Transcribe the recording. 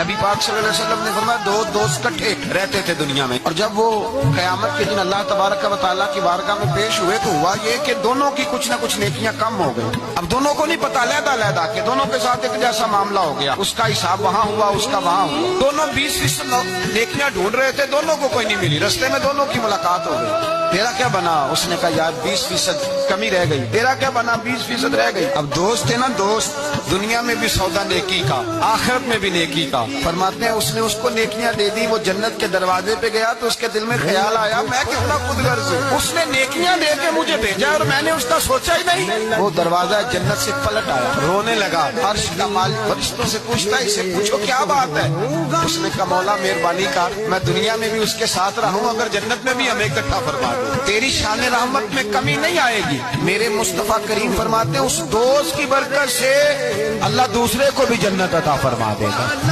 نبی پاک صلی اللہ علیہ وسلم نے فرمایا دو دوست کٹھے رہتے تھے دنیا میں، اور جب وہ قیامت کے دن اللہ تبارک و تعالیٰ کی بارگاہ میں پیش ہوئے تو ہوا یہ کہ دونوں کی کچھ نہ کچھ نیکیاں کم ہو گئی۔ اب دونوں کو نہیں پتا، علیحدہ علیحدہ کہ دونوں کے ساتھ ایک جیسا معاملہ ہو گیا، اس کا حساب وہاں ہوا، اس کا وہاں ہوا۔ دونوں 20% نیکیاں ڈھونڈ رہے تھے، دونوں کو کوئی نہیں ملی، رستے میں دونوں کی ملاقات ہو گئی۔ تیرا کیا بنا؟ اس نے کہا یار 20% کمی رہ گئی۔ تیرا کیا بنا؟ 20% رہ گئی۔ اب دوست تھے نا دوست، دنیا میں بھی سودا نیکی کا، آخرت میں بھی نیکی کا۔ فرماتے ہیں اس نے اس کو نیکیاں دے دی، وہ جنت کے دروازے پہ گیا تو اس کے دل میں خیال آیا میں کتنا خود غرض ہوں، اس نے نیکیاں دے کے مجھے بھیجا اور میں نے اس کا سوچا ہی نہیں۔ وہ دروازہ جنت سے پلٹ آیا، رونے لگا، عرش کا مالک فرشتوں سے پوچھتا ہے اسے پوچھو کیا بات ہے؟ اس نے کہا مولا مہربانی کر، میں دنیا میں بھی اس کے ساتھ رہوں، اگر جنت میں بھی ہمیں اکٹھا فرما دو، تیری شان رحمت میں کمی نہیں آئے گی۔ میرے مصطفیٰ کریم فرماتے ہیں اس دوست کی برکت سے اللہ دوسرے کو بھی جنت عطا فرما دے گا۔